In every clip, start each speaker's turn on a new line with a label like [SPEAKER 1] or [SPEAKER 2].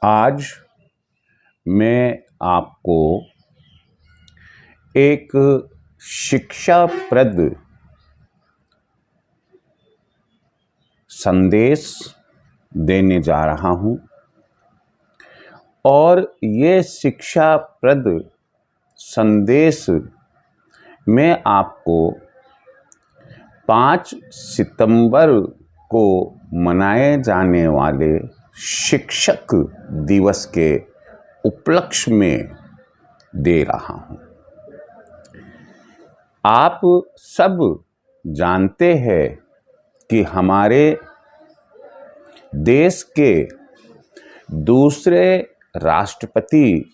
[SPEAKER 1] आज मैं आपको एक शिक्षाप्रद संदेश देने जा रहा हूँ और ये शिक्षाप्रद संदेश मैं आपको 5 सितंबर को मनाए जाने वाले शिक्षक दिवस के उपलक्ष्य में दे रहा हूँ। आप सब जानते हैं कि हमारे देश के दूसरे राष्ट्रपति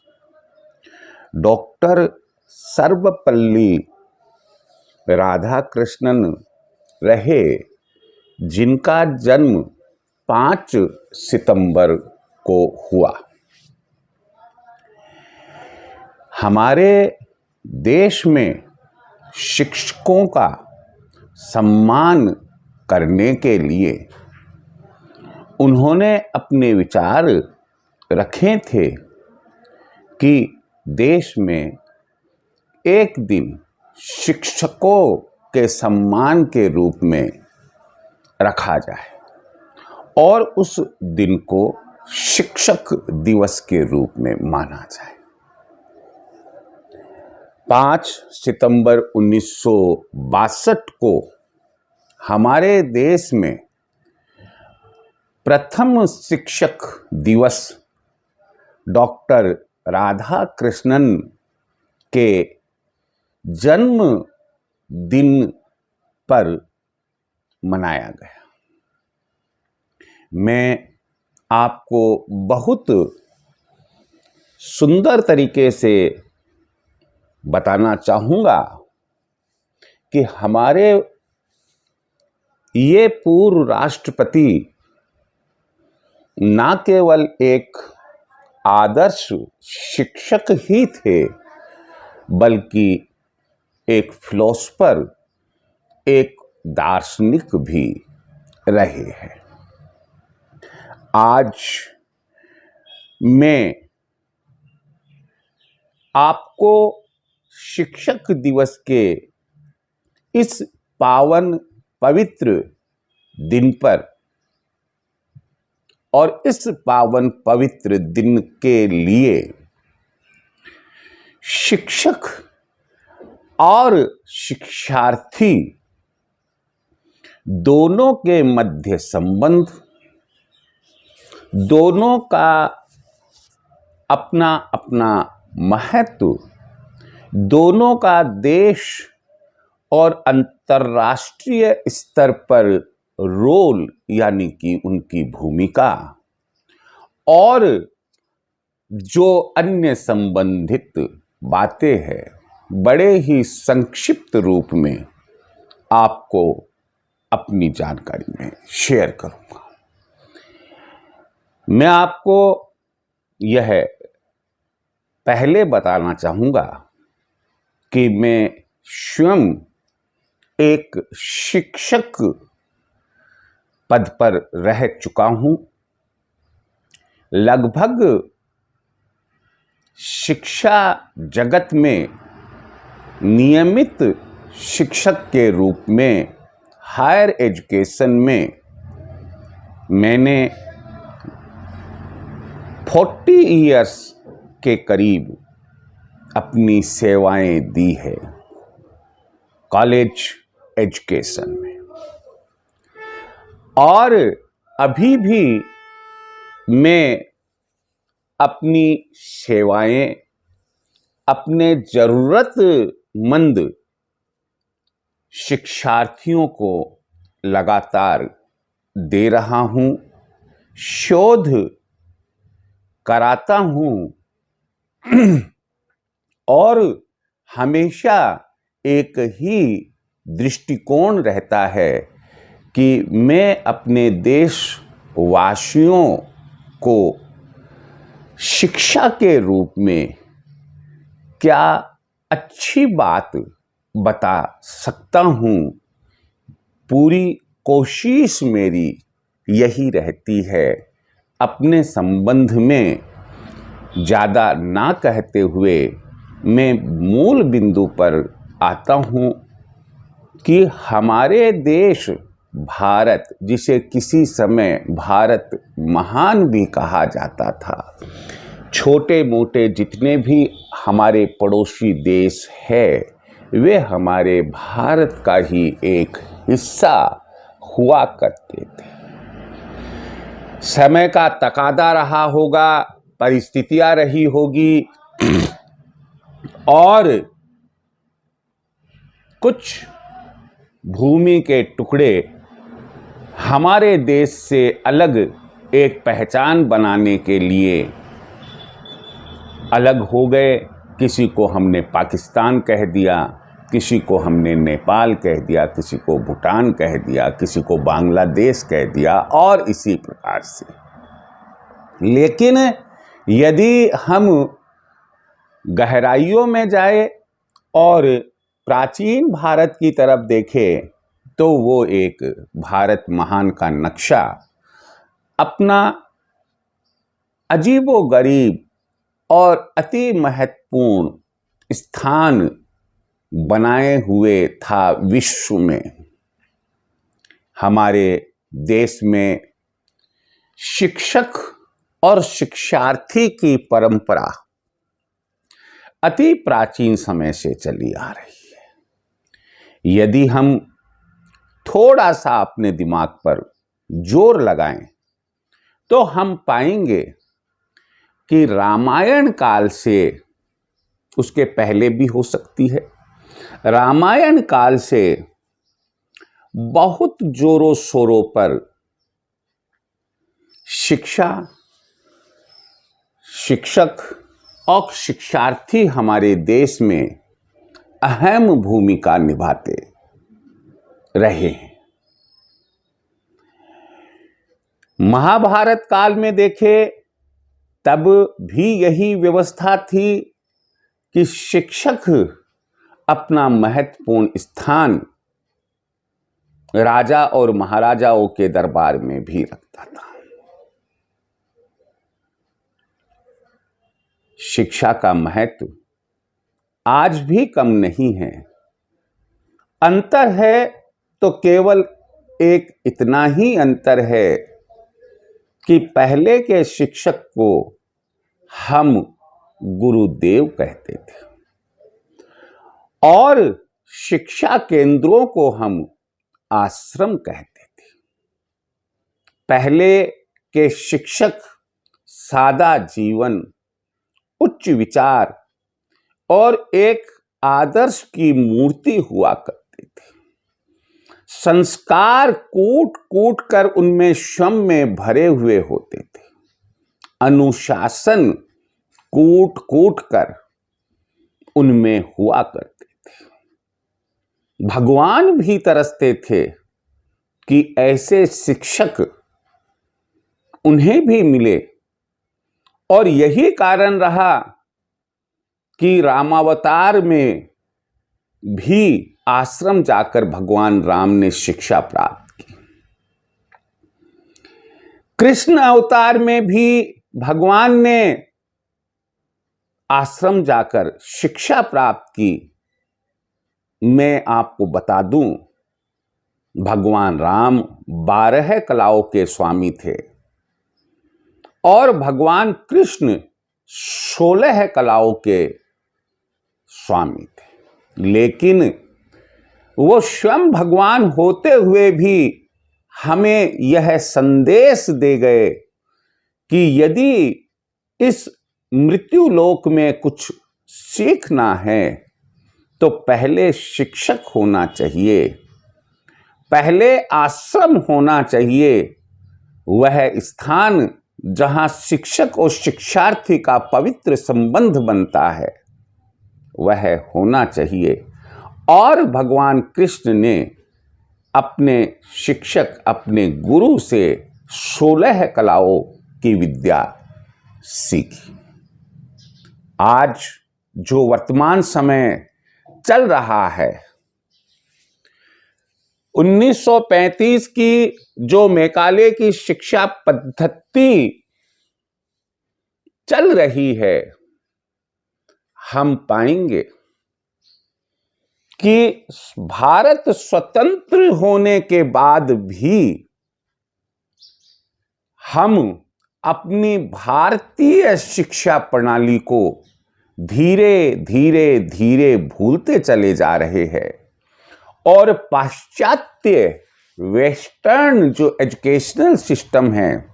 [SPEAKER 1] डॉक्टर सर्वपल्ली राधाकृष्णन रहे, जिनका जन्म 5 सितंबर को हुआ। हमारे देश में शिक्षकों का सम्मान करने के लिए उन्होंने अपने विचार रखे थे कि देश में एक दिन शिक्षकों के सम्मान के रूप में रखा जाए और उस दिन को शिक्षक दिवस के रूप में माना जाए। 5 सितंबर 1962 को हमारे देश में प्रथम शिक्षक दिवस डॉक्टर राधाकृष्णन के जन्म दिन पर मनाया गया। मैं आपको बहुत सुंदर तरीके से बताना चाहूँगा कि हमारे ये पूर्व राष्ट्रपति ना केवल एक आदर्श शिक्षक ही थे, बल्कि एक फिलोसोफर, एक दार्शनिक भी रहे हैं। आज मैं आपको शिक्षक दिवस के इस पावन पवित्र दिन पर और इस पावन पवित्र दिन के लिए शिक्षक और शिक्षार्थी दोनों के मध्य संबंध, दोनों का अपना अपना महत्व, दोनों का देश और अंतर्राष्ट्रीय स्तर पर रोल यानी कि उनकी भूमिका और जो अन्य संबंधित बातें हैं, बड़े ही संक्षिप्त रूप में आपको अपनी जानकारी में शेयर करूंगा। मैं आपको यह पहले बताना चाहूँगा कि मैं स्वयं एक शिक्षक पद पर रह चुका हूँ। लगभग शिक्षा जगत में नियमित शिक्षक के रूप में हायर एजुकेशन में मैंने 40 इयर्स के करीब अपनी सेवाएं दी है कॉलेज एजुकेशन में, और अभी भी मैं अपनी सेवाएं अपने जरूरतमंद शिक्षार्थियों को लगातार दे रहा हूँ, शोध कराता हूँ और हमेशा एक ही दृष्टिकोण रहता है कि मैं अपने देशवासियों को शिक्षा के रूप में क्या अच्छी बात बता सकता हूँ। पूरी कोशिश मेरी यही रहती है अपने संबंध में ज़्यादा ना कहते हुए मैं मूल बिंदु पर आता हूँ कि हमारे देश भारत, जिसे किसी समय भारत महान भी कहा जाता था, छोटे मोटे जितने भी हमारे पड़ोसी देश है वे हमारे भारत का ही एक हिस्सा हुआ करते थे। समय का तकादा रहा होगा, परिस्थितियां रही होगी और कुछ भूमि के टुकड़े हमारे देश से अलग एक पहचान बनाने के लिए अलग हो गए। किसी को हमने पाकिस्तान कह दिया, किसी को हमने नेपाल कह दिया, किसी को भूटान कह दिया, किसी को बांग्लादेश कह दिया और इसी प्रकार से। लेकिन यदि हम गहराइयों में जाए और प्राचीन भारत की तरफ देखें तो वो एक भारत महान का नक्शा अपना अजीबोगरीब और अति महत्वपूर्ण स्थान बनाए हुए था विश्व में। हमारे देश में शिक्षक और शिक्षार्थी की परंपरा अति प्राचीन समय से चली आ रही है। यदि हम थोड़ा सा अपने दिमाग पर जोर लगाएं तो हम पाएंगे कि रामायण काल से, उसके पहले भी हो सकती है, रामायण काल से बहुत जोरों शोरों पर शिक्षा, शिक्षक और शिक्षार्थी हमारे देश में अहम भूमिका निभाते रहे हैं। महाभारत काल में देखें तब भी यही व्यवस्था थी कि शिक्षक अपना महत्वपूर्ण स्थान राजा और महाराजाओं के दरबार में भी रखता था। शिक्षा का महत्व आज भी कम नहीं है। अंतर है तो केवल एक इतना ही अंतर है कि पहले के शिक्षक को हम गुरुदेव कहते थे और शिक्षा केंद्रों को हम आश्रम कहते थे। पहले के शिक्षक सादा जीवन, उच्च विचार और एक आदर्श की मूर्ति हुआ करते थे। संस्कार कूट कूट कर उनमें श्रम में भरे हुए होते थे। अनुशासन कूट कूट कर उनमें हुआ करते थे। भगवान भी तरसते थे कि ऐसे शिक्षक उन्हें भी मिले और यही कारण रहा कि रामावतार में भी आश्रम जाकर भगवान राम ने शिक्षा प्राप्त की। कृष्ण अवतार में भी भगवान ने आश्रम जाकर शिक्षा प्राप्त की। मैं आपको बता दूं, भगवान राम 12 कलाओं के स्वामी थे और भगवान कृष्ण 16 कलाओं के स्वामी थे। लेकिन वो स्वयं भगवान होते हुए भी हमें यह संदेश दे गए कि यदि इस मृत्यु लोक में कुछ सीखना है तो पहले शिक्षक होना चाहिए, पहले आश्रम होना चाहिए। वह स्थान जहां शिक्षक और शिक्षार्थी का पवित्र संबंध बनता है वह होना चाहिए। और भगवान कृष्ण ने अपने शिक्षक, अपने गुरु से 16 कलाओं की विद्या सीखी। आज जो वर्तमान समय चल रहा है, 1935 की जो मैकाले की शिक्षा पद्धति चल रही है, हम पाएंगे कि भारत स्वतंत्र होने के बाद भी हम अपनी भारतीय शिक्षा प्रणाली को धीरे धीरे धीरे भूलते चले जा रहे हैं और पाश्चात्य वेस्टर्न जो एजुकेशनल सिस्टम है,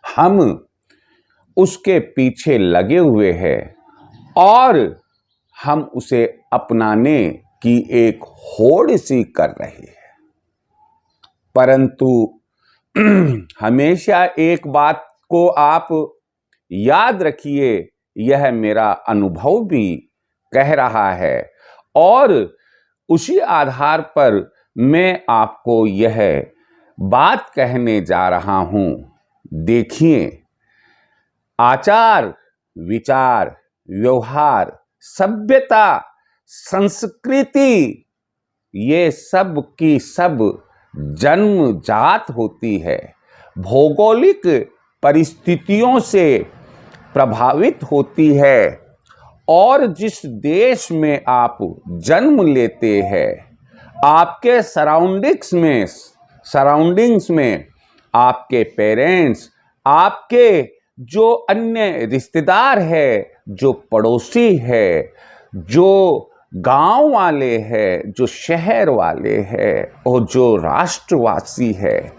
[SPEAKER 1] हम उसके पीछे लगे हुए हैं और हम उसे अपनाने की एक होड़ सी कर रहे हैं। परंतु हमेशा एक बात को आप याद रखिए, यह मेरा अनुभव भी कह रहा है और उसी आधार पर मैं आपको यह बात कहने जा रहा हूं। देखिए, आचार विचार व्यवहार सभ्यता संस्कृति ये सब की सब जन्मजात होती है, भौगोलिक परिस्थितियों से प्रभावित होती है और जिस देश में आप जन्म लेते हैं, आपके सराउंडिंग्स में आपके पेरेंट्स, आपके जो अन्य रिश्तेदार है, जो पड़ोसी है, जो गांव वाले हैं, जो शहर वाले हैं और जो राष्ट्रवासी है,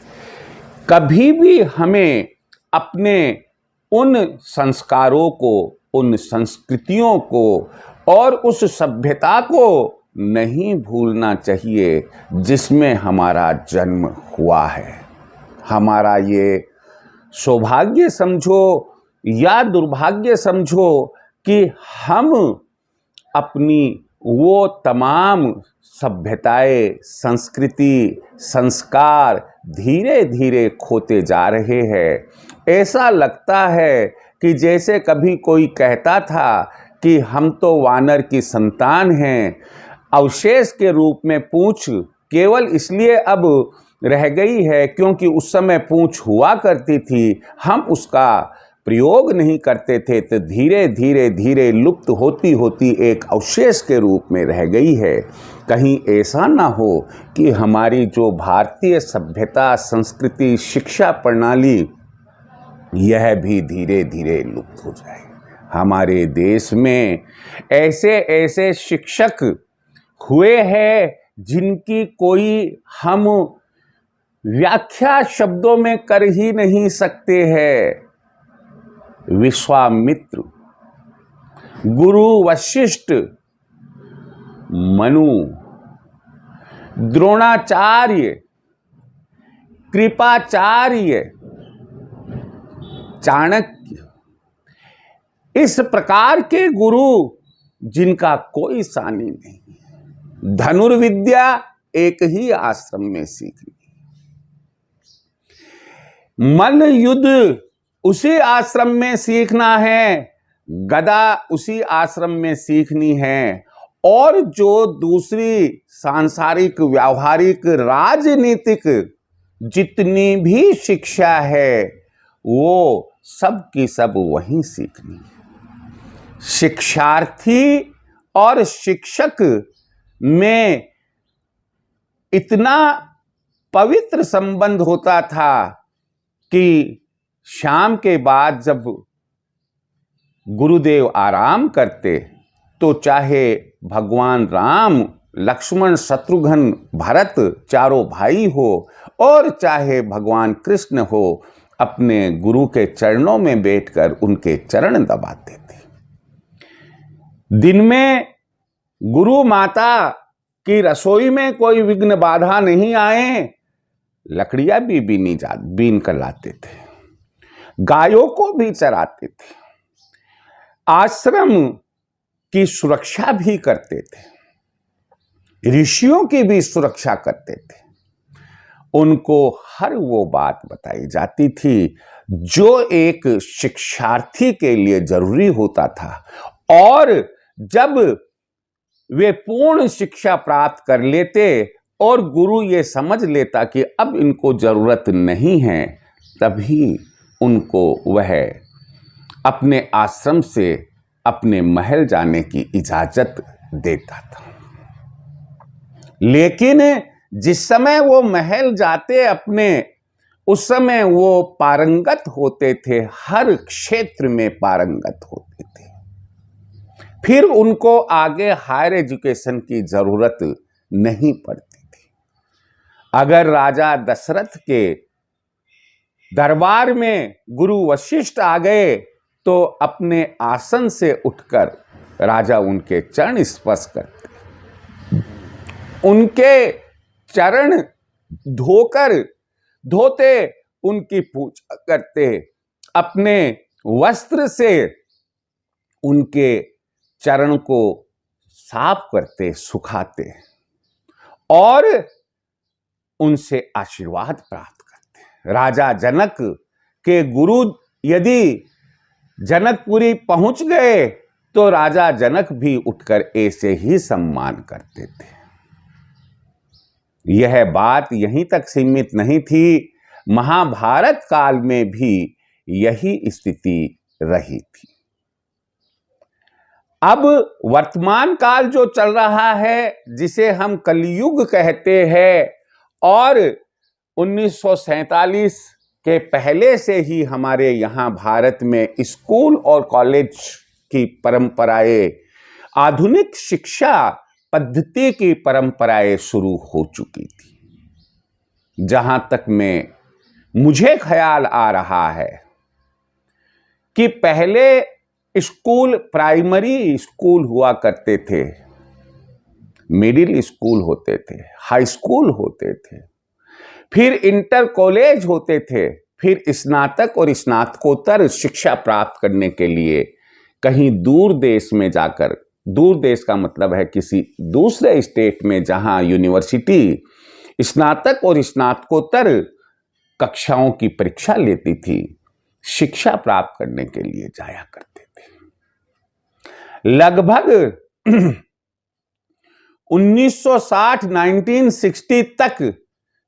[SPEAKER 1] कभी भी हमें अपने उन संस्कारों को, उन संस्कृतियों को और उस सभ्यता को नहीं भूलना चाहिए जिसमें हमारा जन्म हुआ है। हमारा ये सौभाग्य समझो या दुर्भाग्य समझो कि हम अपनी वो तमाम सभ्यताएं, संस्कृति, संस्कार धीरे धीरे खोते जा रहे हैं। ऐसा लगता है कि जैसे कभी कोई कहता था कि हम तो वानर की संतान हैं, अवशेष के रूप में पूंछ केवल इसलिए अब रह गई है क्योंकि उस समय पूंछ हुआ करती थी, हम उसका प्रयोग नहीं करते थे, तो धीरे धीरे धीरे लुप्त होती होती एक अवशेष के रूप में रह गई है। कहीं ऐसा ना हो कि हमारी जो भारतीय सभ्यता, संस्कृति, शिक्षा प्रणाली यह भी धीरे धीरे लुप्त हो जाए। हमारे देश में ऐसे ऐसे शिक्षक हुए हैं जिनकी कोई हम व्याख्या शब्दों में कर ही नहीं सकते हैं। विश्वामित्र, गुरु वशिष्ठ, मनु, द्रोणाचार्य, कृपाचार्य, चाणक्य, इस प्रकार के गुरु जिनका कोई सानी नहीं। धनुर्विद्या एक ही आश्रम में सीखी, मल्ल युद्ध उसी आश्रम में सीखना है, गदा उसी आश्रम में सीखनी है और जो दूसरी सांसारिक, व्यावहारिक, राजनीतिक जितनी भी शिक्षा है वो सब की सब वहीं सीखनी है। शिक्षार्थी और शिक्षक में इतना पवित्र संबंध होता था कि शाम के बाद जब गुरुदेव आराम करते तो चाहे भगवान राम, लक्ष्मण, शत्रुघ्न, भरत चारों भाई हो और चाहे भगवान कृष्ण हो, अपने गुरु के चरणों में बैठकर उनके चरण दबाते थे। दिन में गुरु माता की रसोई में कोई विघ्न बाधा नहीं आए, लकड़ियां भी बीन कर लाते थे, गायों को भी चराते थे, आश्रम की सुरक्षा भी करते थे, ऋषियों की भी सुरक्षा करते थे। उनको हर वो बात बताई जाती थी जो एक शिक्षार्थी के लिए जरूरी होता था और जब वे पूर्ण शिक्षा प्राप्त कर लेते और गुरु ये समझ लेता कि अब इनको जरूरत नहीं है, तभी उनको वह अपने आश्रम से अपने महल जाने की इजाजत देता था। लेकिन जिस समय वो महल जाते अपने, उस समय वो पारंगत होते थे, हर क्षेत्र में पारंगत होते थे। फिर उनको आगे हायर एजुकेशन की जरूरत नहीं पड़ती थी। अगर राजा दशरथ के दरबार में गुरु वशिष्ठ आ गए तो अपने आसन से उठकर राजा उनके चरण स्पर्श करते, उनके चरण धोते उनकी पूजा करते, अपने वस्त्र से उनके चरण को साफ करते, सुखाते और उनसे आशीर्वाद प्राप्त करते। राजा जनक के गुरु यदि जनकपुरी पहुंच गए तो राजा जनक भी उठकर ऐसे ही सम्मान करते थे। यह बात यहीं तक सीमित नहीं थी, महाभारत काल में भी यही स्थिति रही थी। अब वर्तमान काल जो चल रहा है, जिसे हम कलयुग कहते हैं, और 1947 के पहले से ही हमारे यहाँ भारत में स्कूल और कॉलेज की परंपराएं, आधुनिक शिक्षा पद्धति की परंपराएं शुरू हो चुकी थी। जहां तक मुझे ख्याल आ रहा है कि पहले स्कूल प्राइमरी स्कूल हुआ करते थे, मिडिल स्कूल होते थे, हाई स्कूल होते थे, फिर इंटर कॉलेज होते थे, फिर स्नातक और स्नातकोत्तर शिक्षा प्राप्त करने के लिए कहीं दूर देश में जाकर, दूर देश का मतलब है किसी दूसरे स्टेट में जहां यूनिवर्सिटी स्नातक और स्नातकोत्तर कक्षाओं की परीक्षा लेती थी, शिक्षा प्राप्त करने के लिए जाया करते थे। लगभग 1960 तक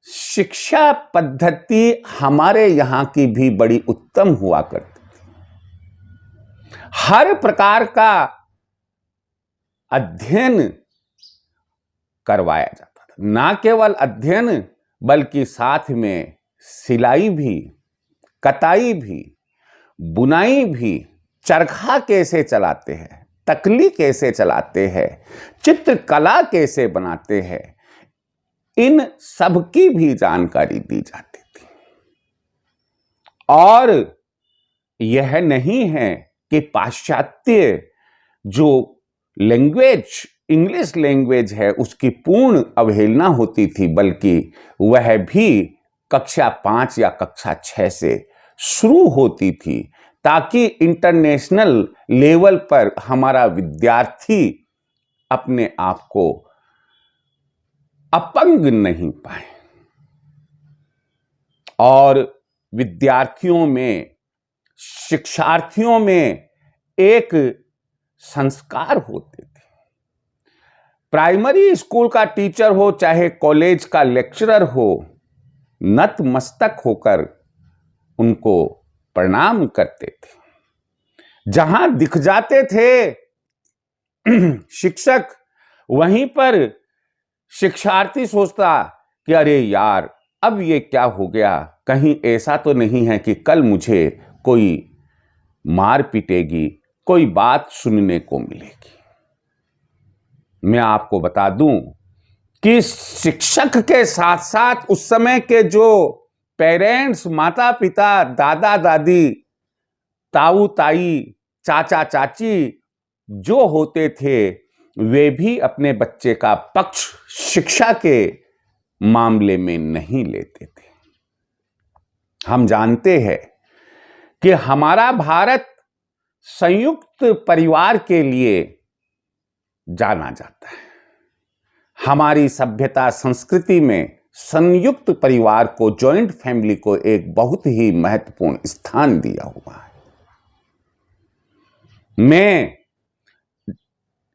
[SPEAKER 1] शिक्षा पद्धति हमारे यहां की भी बड़ी उत्तम हुआ करती थी। हर प्रकार का अध्ययन करवाया जाता था। ना केवल अध्ययन बल्कि साथ में सिलाई भी, कताई भी, बुनाई भी, चरखा कैसे चलाते हैं, तकली कैसे चलाते हैं, चित्रकला कैसे बनाते हैं, इन सब की भी जानकारी दी जाती थी। और यह नहीं है कि पाश्चात्य जो लैंग्वेज, इंग्लिश लैंग्वेज है, उसकी पूर्ण अवहेलना होती थी, बल्कि वह भी कक्षा 5 या कक्षा 6 से शुरू होती थी, ताकि इंटरनेशनल लेवल पर हमारा विद्यार्थी अपने आप को अपंग नहीं पाए। और विद्यार्थियों में, शिक्षार्थियों में एक संस्कार होते थे। प्राइमरी स्कूल का टीचर हो चाहे कॉलेज का लेक्चरर हो, नतमस्तक होकर उनको प्रणाम करते थे। जहां दिख जाते थे शिक्षक, वहीं पर शिक्षार्थी सोचता कि अरे यार, अब ये क्या हो गया, कहीं ऐसा तो नहीं है कि कल मुझे कोई मार पीटेगी, कोई बात सुनने को मिलेगी। मैं आपको बता दूं कि शिक्षक के साथ साथ उस समय के जो पेरेंट्स, माता पिता, दादा दादी, ताऊ ताई, चाचा चाची जो होते थे, वे भी अपने बच्चे का पक्ष शिक्षा के मामले में नहीं लेते थे। हम जानते हैं कि हमारा भारत संयुक्त परिवार के लिए जाना जाता है। हमारी सभ्यता संस्कृति में संयुक्त परिवार को, जॉइंट फैमिली को एक बहुत ही महत्वपूर्ण स्थान दिया हुआ है। मैं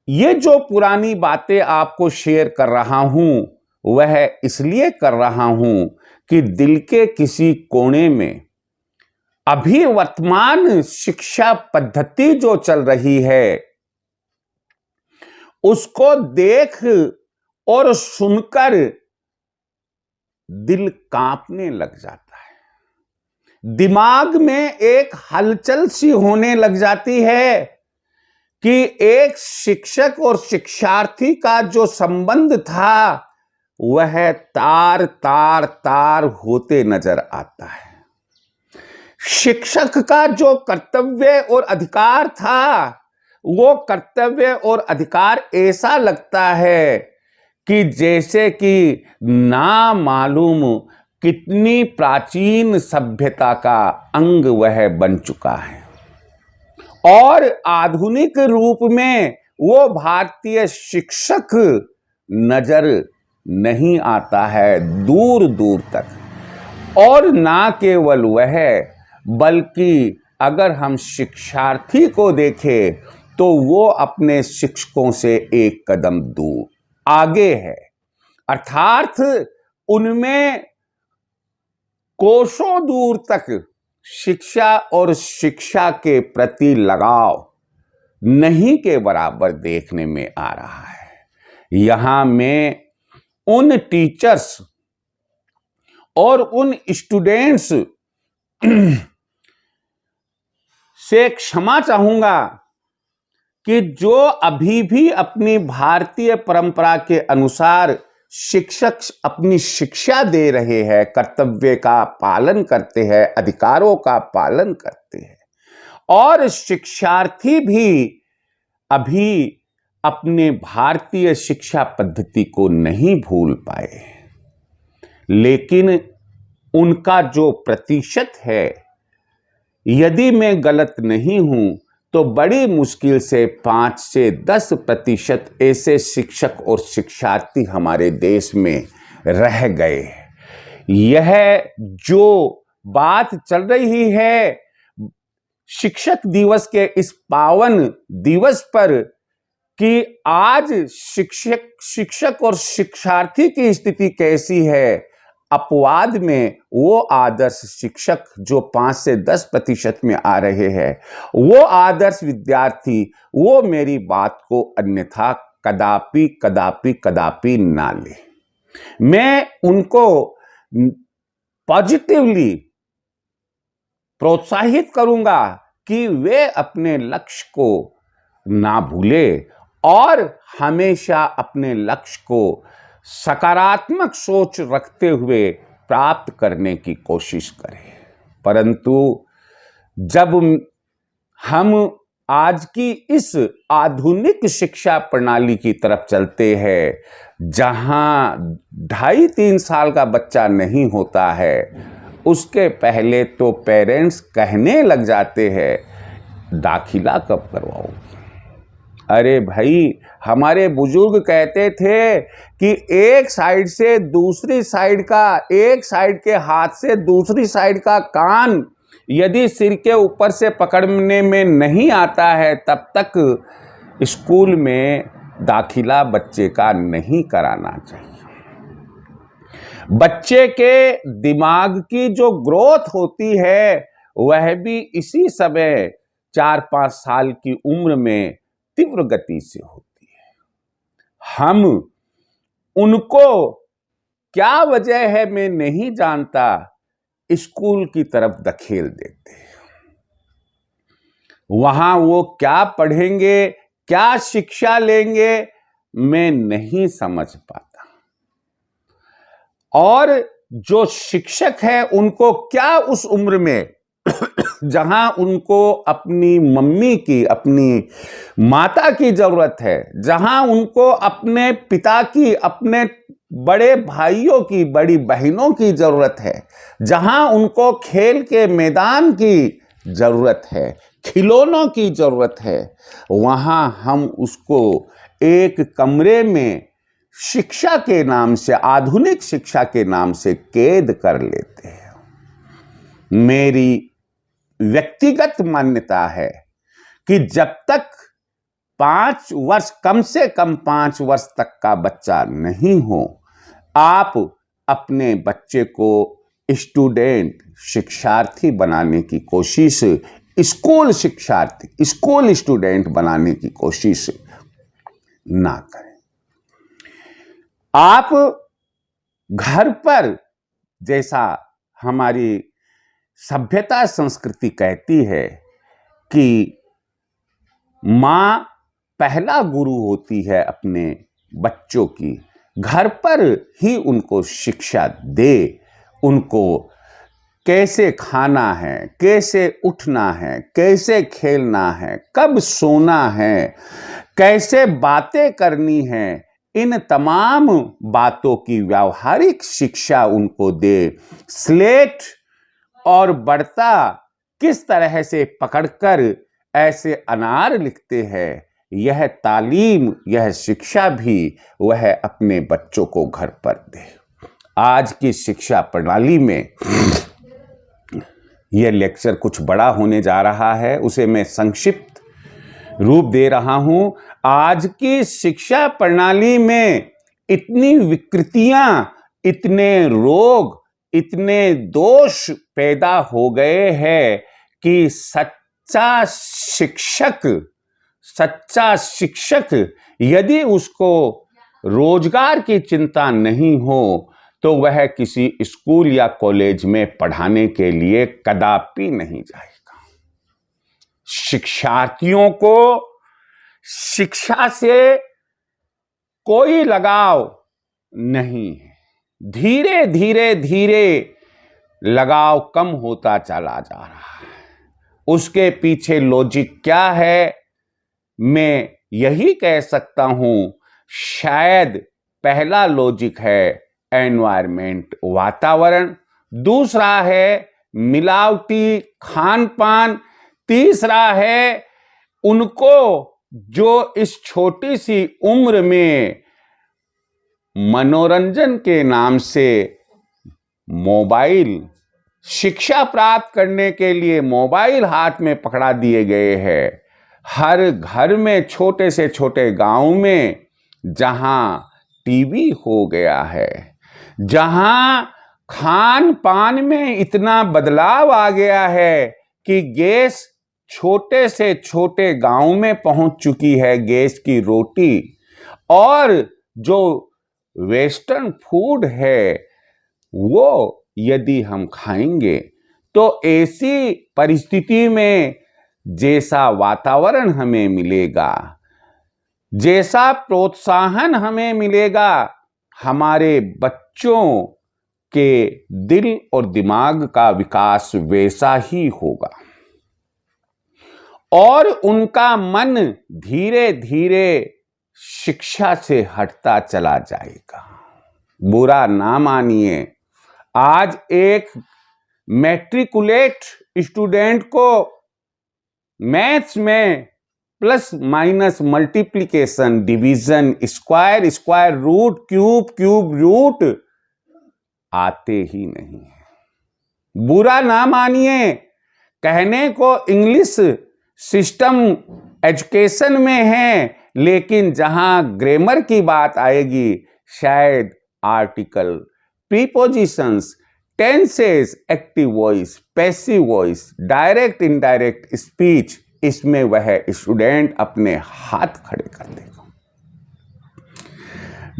[SPEAKER 1] ये जो पुरानी बातें आपको शेयर कर रहा हूं, वह इसलिए कर रहा हूं कि दिल के किसी कोने में अभी वर्तमान शिक्षा पद्धति जो चल रही है उसको देख और सुनकर दिल कांपने लग जाता है। दिमाग में एक हलचल सी होने लग जाती है कि एक शिक्षक और शिक्षार्थी का जो संबंध था वह तार तार तार होते नजर आता है। शिक्षक का जो कर्तव्य और अधिकार था वो कर्तव्य और अधिकार ऐसा लगता है कि जैसे कि ना मालूम कितनी प्राचीन सभ्यता का अंग वह बन चुका है और आधुनिक रूप में वो भारतीय शिक्षक नजर नहीं आता है दूर दूर तक। और ना केवल वह बल्कि अगर हम शिक्षार्थी को देखें तो वो अपने शिक्षकों से एक कदम दूर आगे है, अर्थात उनमें कोसों दूर तक शिक्षा और शिक्षा के प्रति लगाव नहीं के बराबर देखने में आ रहा है। यहां मैं उन टीचर्स और उन स्टूडेंट्स से क्षमा चाहूंगा कि जो अभी भी अपनी भारतीय परंपरा के अनुसार शिक्षक अपनी शिक्षा दे रहे हैं, कर्तव्य का पालन करते हैं, अधिकारों का पालन करते हैं और शिक्षार्थी भी अभी अपने भारतीय शिक्षा पद्धति को नहीं भूल पाए। लेकिन उनका जो प्रतिशत है, यदि मैं गलत नहीं हूं तो बड़ी मुश्किल से 5 से 10% ऐसे शिक्षक और शिक्षार्थी हमारे देश में रह गए। यह जो बात चल रही है शिक्षक दिवस के इस पावन दिवस पर कि आज शिक्षक और शिक्षार्थी की स्थिति कैसी है, अपवाद में वो आदर्श शिक्षक जो 5 से 10% में आ रहे हैं, वो आदर्श विद्यार्थी वो मेरी बात को अन्यथा कदापि कदापि कदापि ना ले। मैं उनको पॉजिटिवली प्रोत्साहित करूंगा कि वे अपने लक्ष्य को ना भूले और हमेशा अपने लक्ष्य को सकारात्मक सोच रखते हुए प्राप्त करने की कोशिश करें। परंतु जब हम आज की इस आधुनिक शिक्षा प्रणाली की तरफ चलते हैं जहां 2.5-3 साल का बच्चा नहीं होता है, उसके पहले तो पेरेंट्स कहने लग जाते हैं दाखिला कब करवाओगे। अरे भाई, हमारे बुजुर्ग कहते थे कि एक साइड से दूसरी साइड का, एक साइड के हाथ से दूसरी साइड का कान यदि सिर के ऊपर से पकड़ने में नहीं आता है तब तक स्कूल में दाखिला बच्चे का नहीं कराना चाहिए। बच्चे के दिमाग की जो ग्रोथ होती है वह भी इसी समय 4-5 साल की उम्र में तीव्र गति से होती है। हम उनको क्या वजह है मैं नहीं जानता, स्कूल की तरफ धकेल देते हैं। वहां वो क्या पढ़ेंगे, क्या शिक्षा लेंगे, मैं नहीं समझ पाता। और जो शिक्षक है उनको क्या उस उम्र में जहां उनको अपनी मम्मी की, अपनी माता की जरूरत है, जहां उनको अपने पिता की, अपने बड़े भाइयों की, बड़ी बहनों की जरूरत है, जहां उनको खेल के मैदान की जरूरत है, खिलौनों की जरूरत है, वहां हम उसको एक कमरे में शिक्षा के नाम से, आधुनिक शिक्षा के नाम से कैद कर लेते हैं। मेरी व्यक्तिगत मान्यता है कि जब तक 5 वर्ष, कम से कम 5 वर्ष तक का बच्चा नहीं हो, आप अपने बच्चे को स्टूडेंट, शिक्षार्थी बनाने की कोशिश, स्कूल शिक्षार्थी, स्कूल स्टूडेंट बनाने की कोशिश ना करें। आप घर पर, जैसा हमारी सभ्यता संस्कृति कहती है कि मां पहला गुरु होती है अपने बच्चों की, घर पर ही उनको शिक्षा दे, उनको कैसे खाना है, कैसे उठना है, कैसे खेलना है, कब सोना है, कैसे बातें करनी है, इन तमाम बातों की व्यावहारिक शिक्षा उनको दे। स्लेट और बढ़ता किस तरह से पकड़कर ऐसे अनार लिखते हैं, यह तालीम, यह शिक्षा भी वह अपने बच्चों को घर पर दे। आज की शिक्षा प्रणाली में यह लेक्चर कुछ बड़ा होने जा रहा है, उसे मैं संक्षिप्त रूप दे रहा हूं। आज की शिक्षा प्रणाली में इतनी विकृतियां, इतने रोग, इतने दोष पैदा हो गए हैं कि सच्चा शिक्षक यदि उसको रोजगार की चिंता नहीं हो तो वह किसी स्कूल या कॉलेज में पढ़ाने के लिए कदापि नहीं जाएगा। शिक्षार्थियों को शिक्षा से कोई लगाव नहीं है। धीरे धीरे लगाव कम होता चला जा रहा है। उसके पीछे लॉजिक क्या है, मैं यही कह सकता हूं, शायद पहला लॉजिक है एनवायरमेंट, वातावरण, दूसरा है मिलावटी खान पान, तीसरा है उनको जो इस छोटी सी उम्र में मनोरंजन के नाम से मोबाइल, शिक्षा प्राप्त करने के लिए मोबाइल हाथ में पकड़ा दिए गए हैं। हर घर में, छोटे से छोटे गांव में जहां टीवी हो गया है, जहां खान पान में इतना बदलाव आ गया है कि गैस छोटे से छोटे गांव में पहुंच चुकी है, गैस की रोटी, और जो वेस्टर्न फूड है वो यदि हम खाएंगे तो ऐसी परिस्थिति में जैसा वातावरण हमें मिलेगा, जैसा प्रोत्साहन हमें मिलेगा, हमारे बच्चों के दिल और दिमाग का विकास वैसा ही होगा और उनका मन धीरे धीरे शिक्षा से हटता चला जाएगा। बुरा ना मानिए, आज एक मैट्रिकुलेट स्टूडेंट को मैथ्स में plus minus, multiplication, division, square root, cube root आते ही नहीं है। बुरा ना मानिए, कहने को इंग्लिश सिस्टम एजुकेशन में है, लेकिन जहां ग्रामर की बात आएगी, शायद article, prepositions, tenses, active voice, passive voice, direct indirect speech, इसमें वह स्टूडेंट अपने हाथ खड़े कर देगा।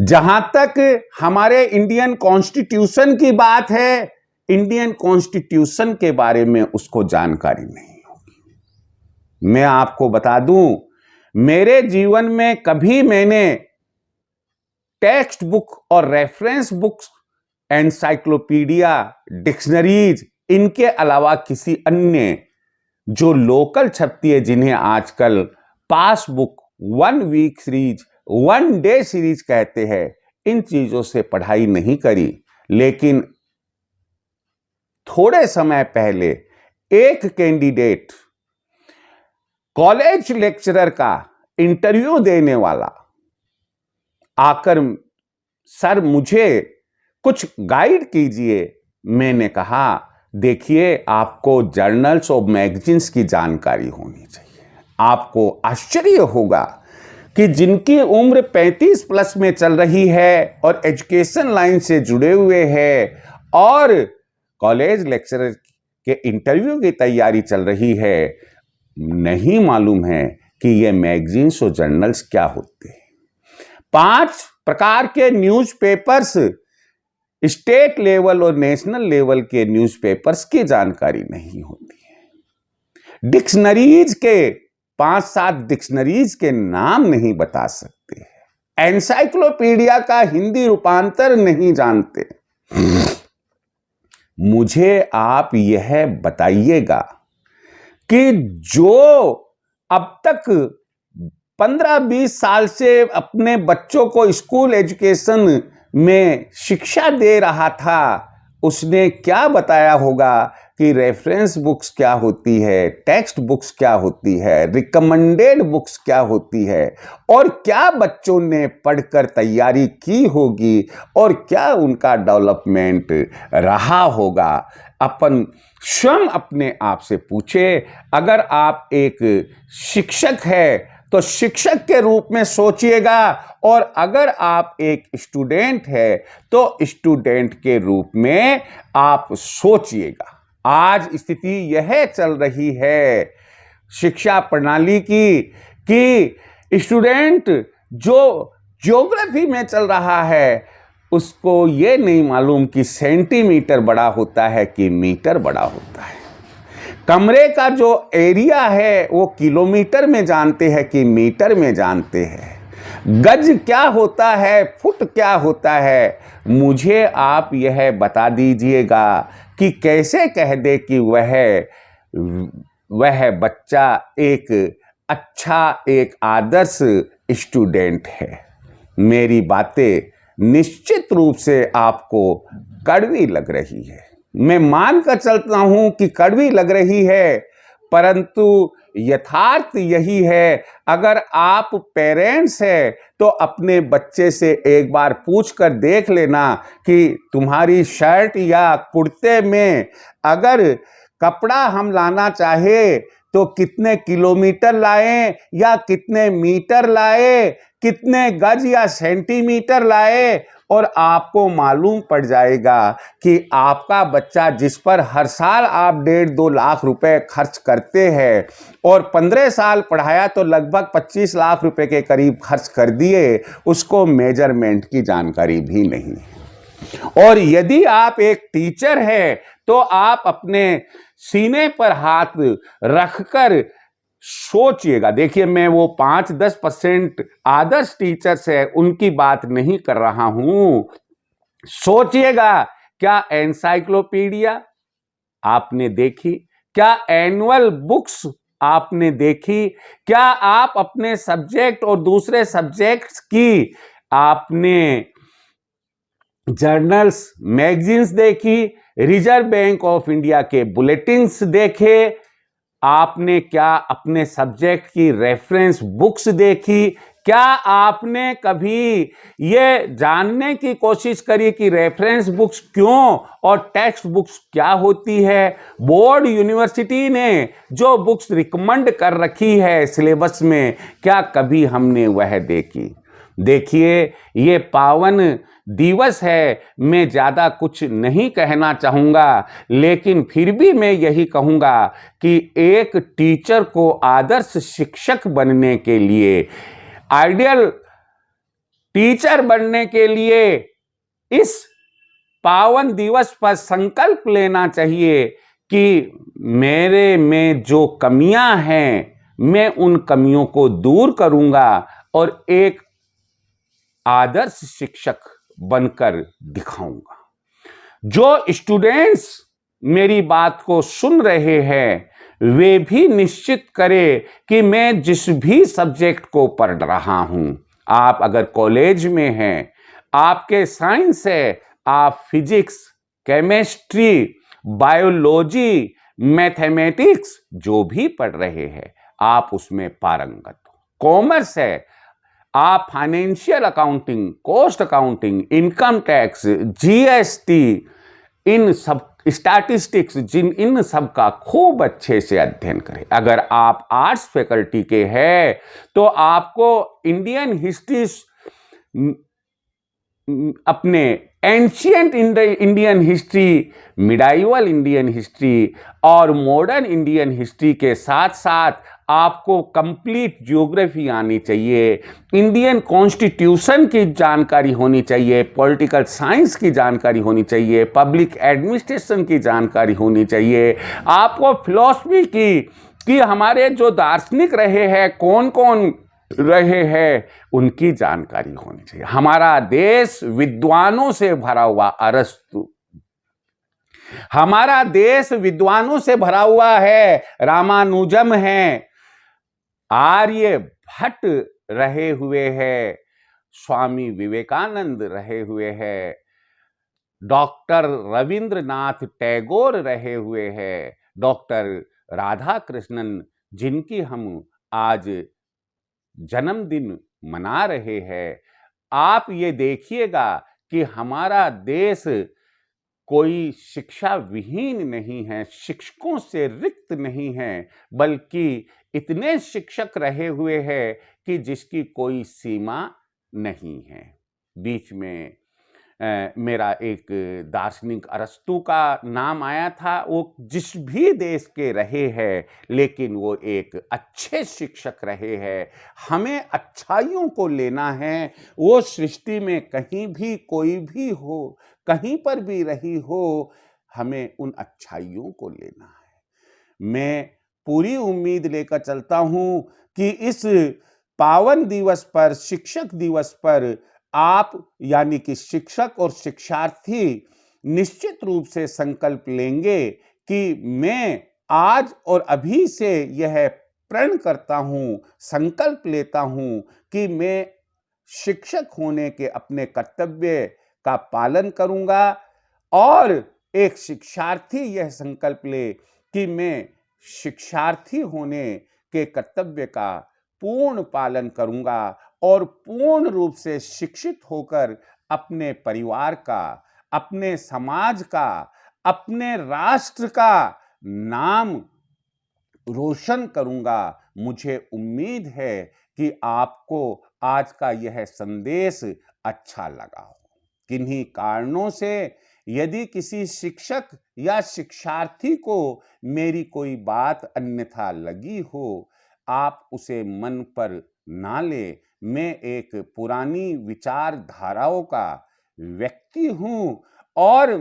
[SPEAKER 1] जहां तक हमारे इंडियन कॉन्स्टिट्यूशन की बात है, इंडियन कॉन्स्टिट्यूशन के बारे में उसको जानकारी नहीं होगी। मैं आपको बता दूं, मेरे जीवन में कभी मैंने टेक्स्ट बुक और रेफरेंस बुक्स, एनसाइक्लोपीडिया, डिक्शनरीज, इनके अलावा किसी अन्य जो लोकल छपती है, जिन्हें आजकल passbook, 1 week series, 1 day series कहते हैं, इन चीजों से पढ़ाई नहीं करी। लेकिन थोड़े समय पहले एक कैंडिडेट, कॉलेज लेक्चरर का इंटरव्यू देने वाला आकर, सर मुझे कुछ गाइड कीजिए। मैंने कहा, देखिए, आपको जर्नल्स और मैगजीन्स की जानकारी होनी चाहिए। आपको आश्चर्य होगा कि जिनकी उम्र 35 प्लस में चल रही है और एजुकेशन लाइन से जुड़े हुए हैं और कॉलेज लेक्चरर के इंटरव्यू की तैयारी चल रही है, नहीं मालूम है कि ये मैगजीन्स और जर्नल्स क्या होते हैं। 5 प्रकार के न्यूज़पेपर्स, स्टेट लेवल और नेशनल लेवल के न्यूज़पेपर्स की जानकारी नहीं होती है। डिक्शनरीज के 5-7 डिक्शनरीज के नाम नहीं बता सकते हैं। एनसाइक्लोपीडिया का हिंदी रूपांतर नहीं जानते। मुझे आप यह बताइएगा कि जो अब तक 15-20 साल से अपने बच्चों को स्कूल एजुकेशन में शिक्षा दे रहा था, उसने क्या बताया होगा कि रेफरेंस बुक्स क्या होती है, टेक्स्ट बुक्स क्या होती है, रिकमेंडेड बुक्स क्या होती है, और क्या बच्चों ने पढ़कर तैयारी की होगी और क्या उनका डेवलपमेंट रहा होगा। अपन स्वयं अपने आप से पूछे। अगर आप एक शिक्षक है तो शिक्षक के रूप में सोचिएगा, और अगर आप एक स्टूडेंट है तो स्टूडेंट के रूप में आप सोचिएगा। आज स्थिति यह चल रही है शिक्षा प्रणाली की कि स्टूडेंट जो ज्योग्राफी में चल रहा है उसको ये नहीं मालूम कि सेंटीमीटर बड़ा होता है कि मीटर बड़ा होता है। कमरे का जो एरिया है वो किलोमीटर में जानते हैं कि मीटर में जानते हैं। गज क्या होता है, फुट क्या होता है, मुझे आप यह बता दीजिएगा कि कैसे कह दे कि वह बच्चा एक अच्छा, एक आदर्श स्टूडेंट है। मेरी बातें निश्चित रूप से आपको कड़वी लग रही है, मैं मान कर चलता हूं कि कड़वी लग रही है, परंतु यथार्थ यही है। अगर आप पेरेंट्स हैं तो अपने बच्चे से एक बार पूछ कर देख लेना कि तुम्हारी शर्ट या कुर्ते में अगर कपड़ा हम लाना चाहे तो कितने किलोमीटर लाएं या कितने मीटर लाए, कितने गज या सेंटीमीटर लाए, और आपको मालूम पड़ जाएगा कि आपका बच्चा जिस पर हर साल आप 1.5-2 लाख रुपए खर्च करते हैं और 15 साल पढ़ाया तो लगभग 25 लाख रुपए के करीब खर्च कर दिए, उसको मेजरमेंट की जानकारी भी नहीं है। और यदि आप एक टीचर हैं तो आप अपने सीने पर हाथ रखकर सोचिएगा। देखिए, मैं वो 5-10% आदर्श टीचर्स है उनकी बात नहीं कर रहा हूं। सोचिएगा, क्या एनसाइक्लोपीडिया आपने देखी? क्या एनुअल बुक्स आपने देखी? क्या आप अपने सब्जेक्ट और दूसरे सब्जेक्ट्स की आपने जर्नल्स, मैगजीन्स देखी? रिजर्व बैंक ऑफ इंडिया के बुलेटिन्स देखे? आपने क्या अपने सब्जेक्ट की रेफरेंस बुक्स देखी? क्या आपने कभी ये जानने की कोशिश करी कि रेफरेंस बुक्स क्यों और टेक्स्ट बुक्स क्या होती है? बोर्ड यूनिवर्सिटी ने जो बुक्स रिकमेंड कर रखी है सिलेबस में, क्या कभी हमने वह देखी? देखिए, ये पावन दिवस है, मैं ज़्यादा कुछ नहीं कहना चाहूँगा, लेकिन फिर भी मैं यही कहूँगा कि एक टीचर को आदर्श शिक्षक बनने के लिए, आइडियल टीचर बनने के लिए इस पावन दिवस पर संकल्प लेना चाहिए कि मेरे में जो कमियां हैं मैं उन कमियों को दूर करूँगा और एक आदर्श शिक्षक बनकर दिखाऊंगा। जो स्टूडेंट्स मेरी बात को सुन रहे हैं वे भी निश्चित करें कि मैं जिस भी सब्जेक्ट को पढ़ रहा हूं, आप अगर कॉलेज में हैं, आपके साइंस है, आप फिजिक्स, केमिस्ट्री, बायोलॉजी, मैथमेटिक्स जो भी पढ़ रहे हैं आप उसमें पारंगत हो। कॉमर्स है, आप financial accounting, cost accounting, income tax, GST, इन सब स्टैटिस्टिक्स, इन सब का खूब अच्छे से अध्ययन करें। अगर आप आर्ट्स फैकल्टी के हैं तो आपको इंडियन हिस्ट्री अपने ancient Indian history, medieval Indian history और मॉडर्न इंडियन हिस्ट्री के साथ साथ आपको कंप्लीट ज्योग्राफी आनी चाहिए, इंडियन कॉन्स्टिट्यूशन की जानकारी होनी चाहिए, पॉलिटिकल साइंस की जानकारी होनी चाहिए, पब्लिक एडमिनिस्ट्रेशन की जानकारी होनी चाहिए, आपको फिलॉसफी की कि हमारे जो दार्शनिक रहे हैं कौन कौन रहे हैं उनकी जानकारी होनी चाहिए। हमारा देश विद्वानों से भरा हुआ, अरस्तु, हमारा देश विद्वानों से भरा हुआ है, रामानुजम है, आर्यभट्ट रहे हुए हैं, स्वामी विवेकानंद रहे हुए हैं, डॉक्टर रविंद्रनाथ टैगोर रहे हुए हैं, डॉक्टर राधा कृष्णन जिनकी हम आज जन्मदिन मना रहे हैं। आप ये देखिएगा कि हमारा देश कोई शिक्षा विहीन नहीं है, शिक्षकों से रिक्त नहीं है, बल्कि इतने शिक्षक रहे हुए हैं कि जिसकी कोई सीमा नहीं है। बीच में मेरा एक दार्शनिक अरस्तु का नाम आया था। वो जिस भी देश के रहे हैं लेकिन वो एक अच्छे शिक्षक रहे हैं। हमें अच्छाइयों को लेना है। वो सृष्टि में कहीं भी कोई भी हो, कहीं पर भी रही हो, हमें उन अच्छाइयों को लेना है। मैं पूरी उम्मीद लेकर चलता हूं कि इस पावन दिवस पर, शिक्षक दिवस पर, आप यानी कि शिक्षक और शिक्षार्थी निश्चित रूप से संकल्प लेंगे कि मैं आज और अभी से यह प्रण करता हूं, संकल्प लेता हूं कि मैं शिक्षक होने के अपने कर्तव्य का पालन करूंगा, और एक शिक्षार्थी यह संकल्प ले कि मैं शिक्षार्थी होने के कर्तव्य का पूर्ण पालन करूंगा और पूर्ण रूप से शिक्षित होकर अपने परिवार का, अपने समाज का, अपने राष्ट्र का नाम रोशन करूंगा। मुझे उम्मीद है कि आपको आज का यह संदेश अच्छा लगा हो। किन्हीं कारणों से यदि किसी शिक्षक या शिक्षार्थी को मेरी कोई बात अन्यथा लगी हो, आप उसे मन पर ना ले। मैं एक पुरानी विचारधाराओं का व्यक्ति हूं और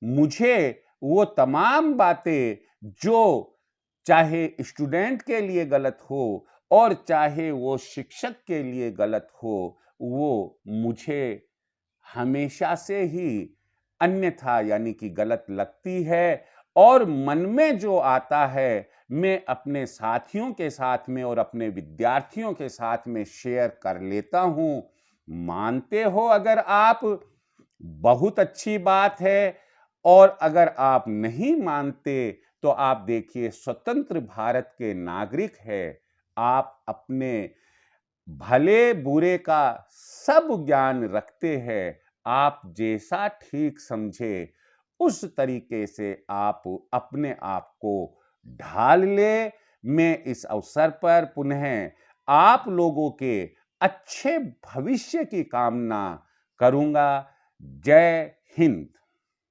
[SPEAKER 1] मुझे वो तमाम बातें जो चाहे स्टूडेंट के लिए गलत हो और चाहे वो शिक्षक के लिए गलत हो, वो मुझे हमेशा से ही अन्यथा यानी कि गलत लगती है। और मन में जो आता है मैं अपने साथियों के साथ में और अपने विद्यार्थियों के साथ में शेयर कर लेता हूं। मानते हो अगर आप, बहुत अच्छी बात है, और अगर आप नहीं मानते तो आप देखिए, स्वतंत्र भारत के नागरिक है, आप अपने भले बुरे का सब ज्ञान रखते हैं। आप जैसा ठीक समझे उस तरीके से आप अपने आप को ढाल ले। मैं इस अवसर पर पुनः आप लोगों के अच्छे भविष्य की कामना करूंगा। जय हिंद।